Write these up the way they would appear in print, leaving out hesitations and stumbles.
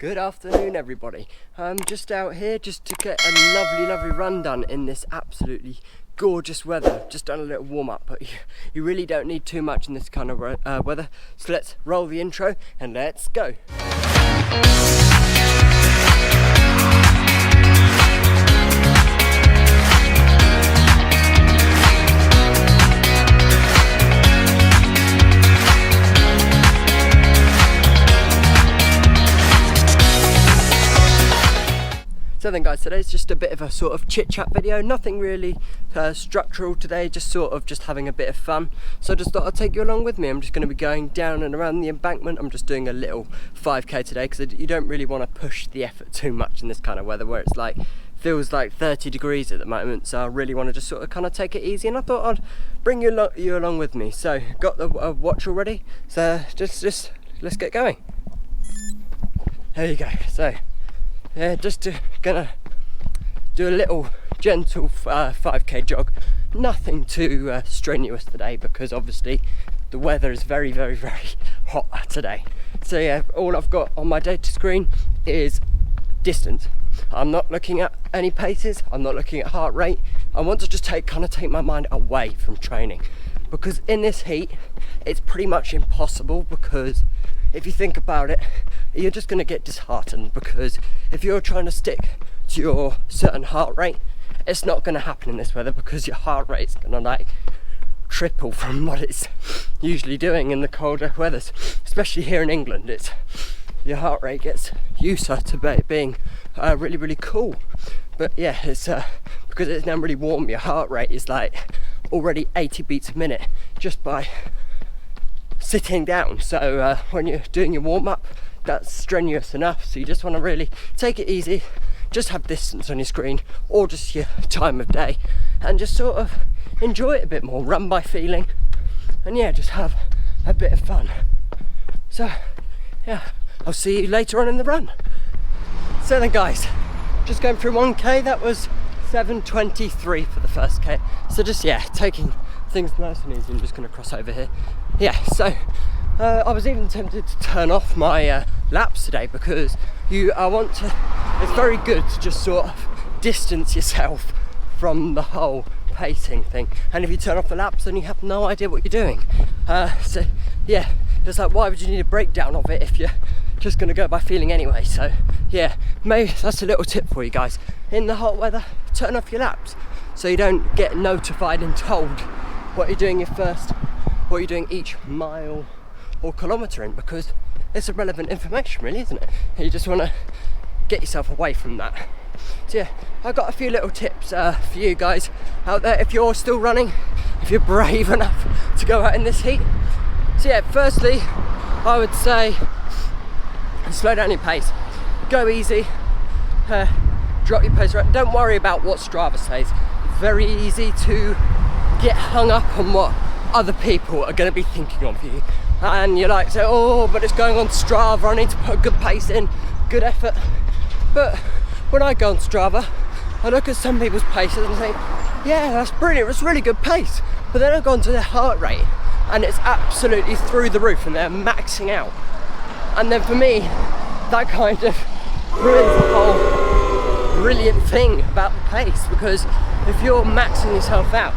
Good afternoon everybody. I'm just out here just to get a lovely run done in this absolutely gorgeous weather. Just done a little warm up, but you really don't need too much in this kind of weather. So let's roll the intro and let's go. So then guys, today's just a bit of a sort of chit chat video, nothing really structural today, just having a bit of fun. So I just thought I'd take you along with me. I'm just going to be going down and around the embankment. I'm just doing a little 5k today because you don't really want to push the effort too much in this kind of weather where it's like, feels like 30 degrees at the moment. So I really want to just sort of kind of take it easy, and I thought I'd bring you along with me. So got the watch already, so just let's get going. There you go. So yeah, gonna do a little gentle 5k jog. Nothing too strenuous today because obviously the weather is very hot today. So yeah, all I've got on my data screen is distance. I'm not looking at any paces, I'm not looking at heart rate. I want to just take my mind away from training, because in this heat it's pretty much impossible, because if you think about it, you're just going to get disheartened, because if you're trying to stick to your certain heart rate, it's not going to happen in this weather, because your heart rate's going to like triple from what it's usually doing in the colder weathers. Especially here in England, your heart rate gets used to being really cool. But yeah, it's because it's now really warm, your heart rate is like already 80 beats a minute just by sitting down. So when you're doing your warm-up, that's strenuous enough. So you just want to really take it easy, just have distance on your screen or just your time of day, and just sort of enjoy it a bit more, run by feeling, and yeah, just have a bit of fun. So yeah, I'll see you later on in the run. So then guys, just going through 1k, that was 7:23 for the first k. So just taking things nice and easy. I'm just going to cross over here. Yeah, so I was even tempted to turn off my laps today, because it's very good to just sort of distance yourself from the whole pacing thing. And if you turn off the laps, then you have no idea what you're doing. So yeah, it's like, why would you need a breakdown of it if you're just going to go by feeling anyway? So yeah, maybe that's a little tip for you guys. In the hot weather, turn off your laps so you don't get notified and told what you're doing what you're doing each mile or kilometre in, because it's irrelevant information really, isn't it? You just want to get yourself away from that. So yeah, I've got a few little tips for you guys out there if you're still running, if you're brave enough to go out in this heat. So yeah, firstly, I would say slow down your pace, go easy, drop your pace right. Don't worry about what Strava says. It's very easy to get hung up on what other people are going to be thinking of you, and you're like, say, oh, but it's going on Strava, I need to put a good pace in, good effort. But when I go on Strava, I look at some people's paces and think, yeah, that's brilliant, it's really good pace. But then I go onto their heart rate and it's absolutely through the roof and they're maxing out. And then for me, that kind of ruins the whole brilliant thing about the pace, because if you're maxing yourself out,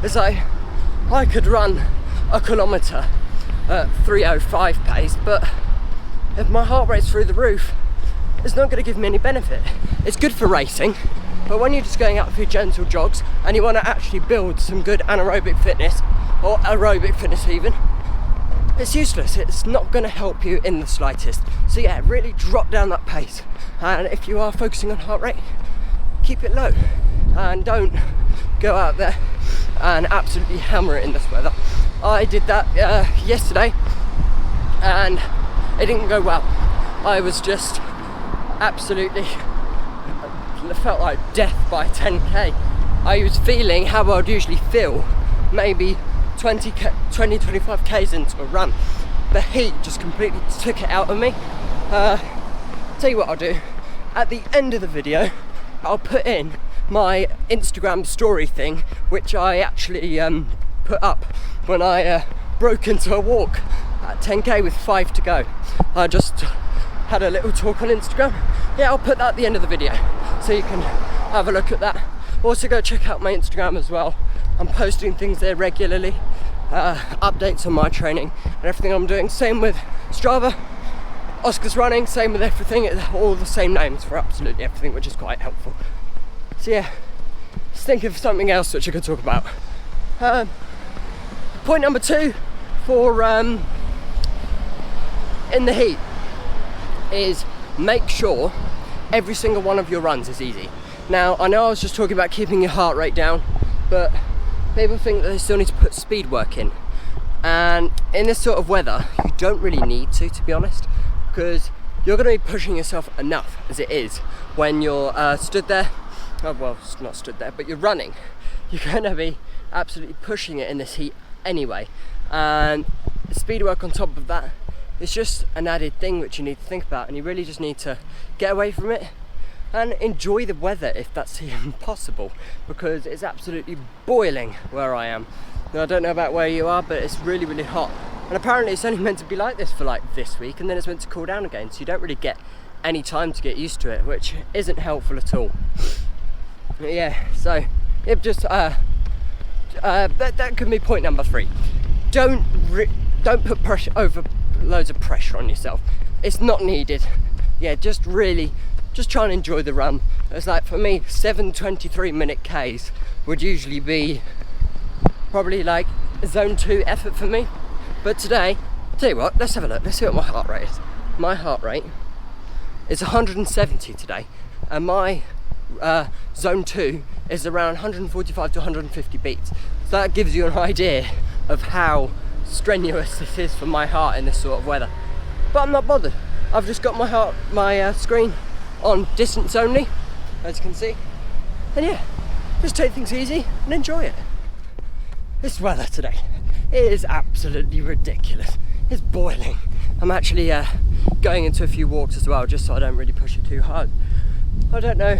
it's like, I could run a kilometre at 3:05 pace, but if my heart rate's through the roof, it's not going to give me any benefit. It's good for racing, but when you're just going out for your gentle jogs and you want to actually build some good anaerobic fitness, or aerobic fitness even, it's useless. It's not going to help you in the slightest. So yeah, really drop down that pace, and if you are focusing on heart rate, keep it low and don't go out there and absolutely hammer it in this weather. I did that yesterday and it didn't go well. I was just absolutely felt like death by 10k. I was feeling how I would usually feel maybe 25 k's into a run. The heat just completely took it out of me. Tell you what I'll do, at the end of the video I'll put in my Instagram story thing, which I actually put up when I broke into a walk at 10k with 5 to go. I just had a little talk on Instagram. Yeah, I'll put that at the end of the video so you can have a look at that. Also go check out my Instagram as well. I'm posting things there regularly, updates on my training and everything I'm doing. Same with Strava, Oscar's Running, same with everything. It's all the same names for absolutely everything, which is quite helpful. So yeah, just think of something else which I could talk about. Point number 2 for in the heat is make sure every single one of your runs is easy. Now, I know I was just talking about keeping your heart rate down, but people think that they still need to put speed work in. And in this sort of weather, you don't really need to be honest, because you're going to be pushing yourself enough as it is when you're stood there. Oh, well, it's not stood there, but you're running. You're going to be absolutely pushing it in this heat anyway. And speed work on top of that, it's just an added thing which you need to think about, and you really just need to get away from it and enjoy the weather if that's even possible, because it's absolutely boiling where I am. Now, I don't know about where you are, but it's really, really hot. And apparently it's only meant to be like this for like this week, and then it's meant to cool down again, so you don't really get any time to get used to it, which isn't helpful at all. Yeah, so it just that could be point number 3. Don't put pressure over loads of pressure on yourself. It's not needed. Yeah, just try and enjoy the run. It's like, for me, 7:23 minute Ks would usually be probably like a zone 2 effort for me. But today, I'll tell you what, let's have a look. Let's see what my heart rate is. My heart rate is 170 today, and my zone 2 is around 145 to 150 beats. So that gives you an idea of how strenuous this is for my heart in this sort of weather. But I'm not bothered. I've just got my screen on distance only, as you can see. And yeah, just take things easy and enjoy it. This weather today, it is absolutely ridiculous. It's boiling. I'm actually going into a few walks as well, just so I don't really push it too hard. I don't know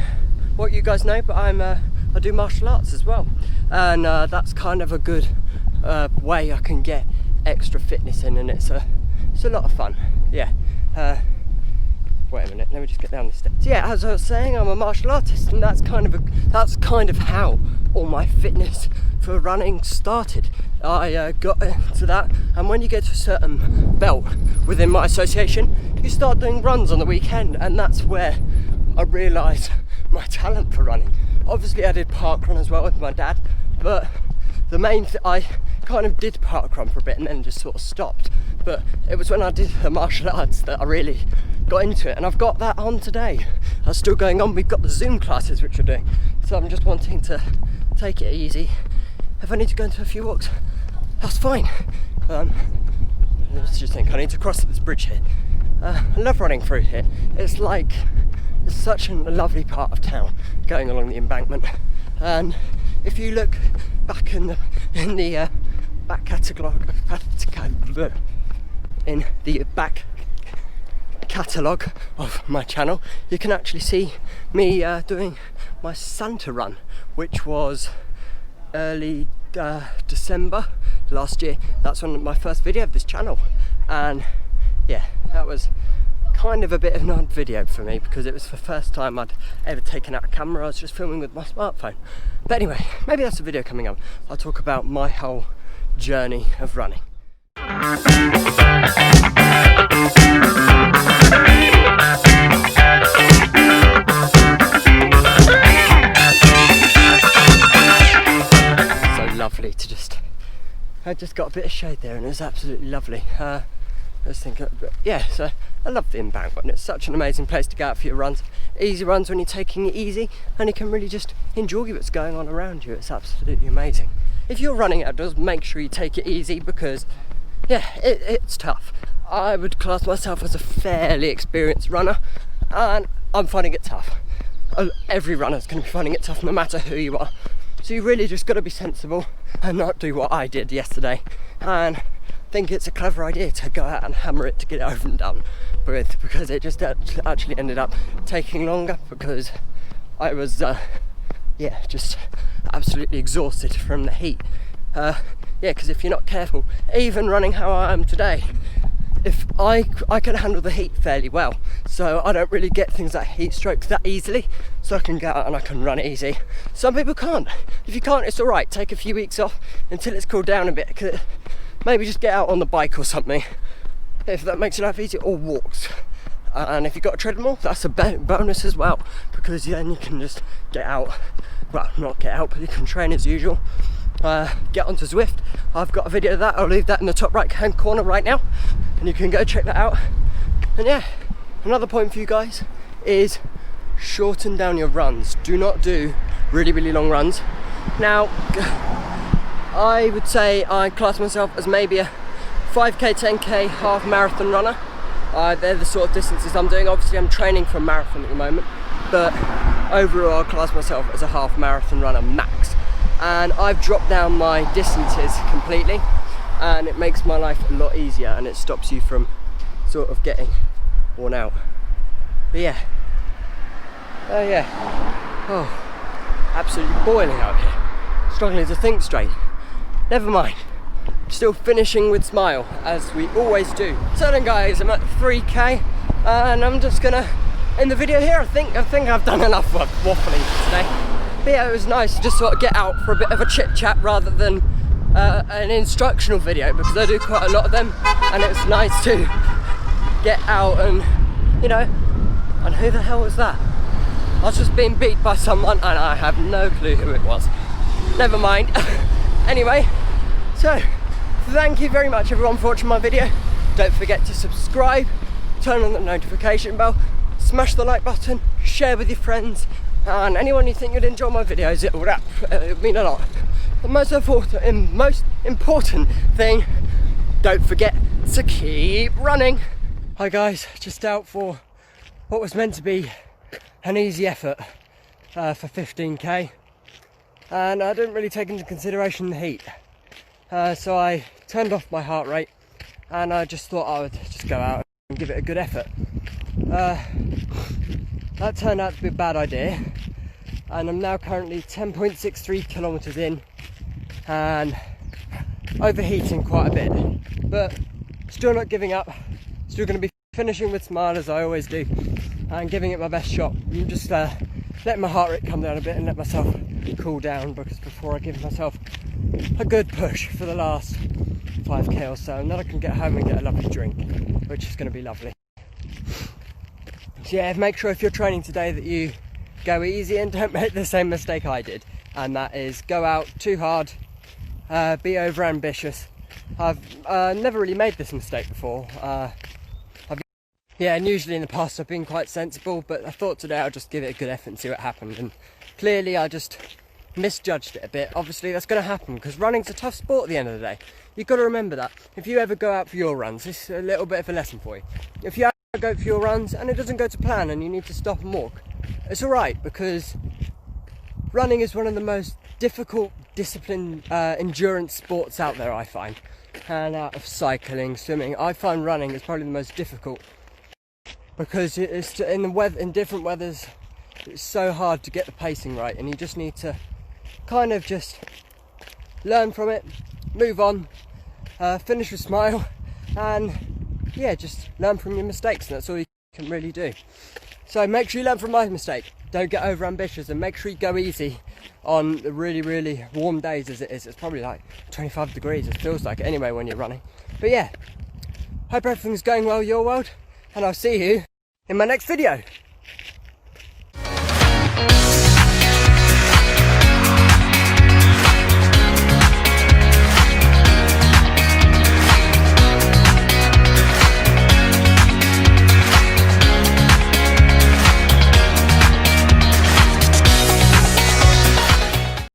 what you guys know, but I do martial arts as well, and that's kind of a good way I can get extra fitness in, and it's a lot of fun. Yeah. Wait a minute, let me just get down the steps. So yeah, as I was saying, I'm a martial artist, and that's kind of how all my fitness for running started. I got into that, and when you get to a certain belt within my association, you start doing runs on the weekend, and that's where I realised my talent for running. Obviously I did parkrun as well with my dad, but the main thing, I kind of did parkrun for a bit and then just sort of stopped. But it was when I did the martial arts that I really got into it, and I've got that on today. That's still going on. We've got the Zoom classes which we're doing, so I'm just wanting to take it easy. If I need to go into a few walks, that's fine. I just think I need to cross this bridge here. I love running through here. It's such a lovely part of town, going along the embankment. And if you look back in the back catalogue of my channel, you can actually see me doing my Santa run, which was early December last year. That's when my first video of this channel, and yeah, that was kind of a bit of an odd video for me because it was the first time I'd ever taken out a camera. I was just filming with my smartphone. But anyway, maybe that's a video coming up. I'll talk about my whole journey of running. So lovely to I just got a bit of shade there, and it was absolutely lovely. I was thinking, yeah, so I love the embankment. It's such an amazing place to go out for your runs. Easy runs when you're taking it easy, and you can really just enjoy what's going on around you. It's absolutely amazing. If you're running outdoors, make sure you take it easy, because yeah, it's tough. I would class myself as a fairly experienced runner, and I'm finding it tough. Every runner's going to be finding it tough, no matter who you are. So you really just got to be sensible and not do what I did yesterday, and think it's a clever idea to go out and hammer it to get it over and done with, because it just actually ended up taking longer because I was just absolutely exhausted from the heat. Because if you're not careful, even running how I am today, if I can handle the heat fairly well, so I don't really get things like heat stroke that easily, so I can go out and I can run easy. Some people can't. If you can't, it's alright, take a few weeks off until it's cooled down a bit. Maybe just get out on the bike or something, if that makes your life easier, or walks. And if you've got a treadmill, that's a bonus as well, because then you can just get out, well, not get out, but you can train as usual. Get onto Zwift. I've got a video of that, I'll leave that in the top right hand corner right now, and you can go check that out. And yeah, another point for you guys is shorten down your runs. Do not do really long runs. Now, I would say I class myself as maybe a 5k, 10k half marathon runner. They're the sort of distances I'm doing. Obviously I'm training for a marathon at the moment, but overall I class myself as a half marathon runner max. And I've dropped down my distances completely, and it makes my life a lot easier, and it stops you from sort of getting worn out. But yeah, absolutely boiling out here, struggling to think straight. Never mind, still finishing with smile, as we always do. So then guys, I'm at 3k, and I'm just gonna end the video here. I think I've done enough waffling today. But yeah, it was nice to just sort of get out for a bit of a chit chat rather than an instructional video, because I do quite a lot of them, and it's nice to get out and, you know, and who the hell was that? I was just being beat by someone and I have no clue who it was. Never mind. Anyway, so thank you very much everyone for watching my video. Don't forget to subscribe, turn on the notification bell, smash the like button, share with your friends, and anyone you think you'd enjoy my videos. It would mean a lot. The most important thing, don't forget to keep running. Hi guys, just out for what was meant to be an easy effort for 15k, and I didn't really take into consideration the heat, so I turned off my heart rate, and I just thought I would just go out and give it a good effort. That turned out to be a bad idea, and I'm now currently 10.63 kilometers in and overheating quite a bit, but still not giving up. Still going to be finishing with smile as I always do, and giving it my best shot. I'm just letting my heart rate come down a bit and let myself cool down, because before I give myself a good push for the last 5k or so, and then I can get home and get a lovely drink, which is going to be lovely. So yeah, make sure if you're training today that you go easy and don't make the same mistake I did, and that is go out too hard, be over ambitious. I've never really made this mistake before. And usually in the past I've been quite sensible, but I thought today I'll just give it a good effort and see what happened, and clearly I just misjudged it a bit. Obviously that's going to happen, because running's a tough sport at the end of the day. You've got to remember that. If you ever go out for your runs, this is a little bit of a lesson for you. If you go for your runs and it doesn't go to plan and you need to stop and walk, it's alright, because running is one of the most difficult discipline endurance sports out there, I find. And out of cycling, swimming, I find running is probably the most difficult, because it's in different weathers. It's so hard to get the pacing right, and you just need to kind of just learn from it, move on, finish with smile, and yeah, just learn from your mistakes, and that's all you can really do. So make sure you learn from my mistake, don't get over ambitious, and make sure you go easy on the really warm days as it is. It's probably like 25 degrees, it feels like it anyway when you're running. But yeah, hope everything's going well your world, and I'll see you in my next video.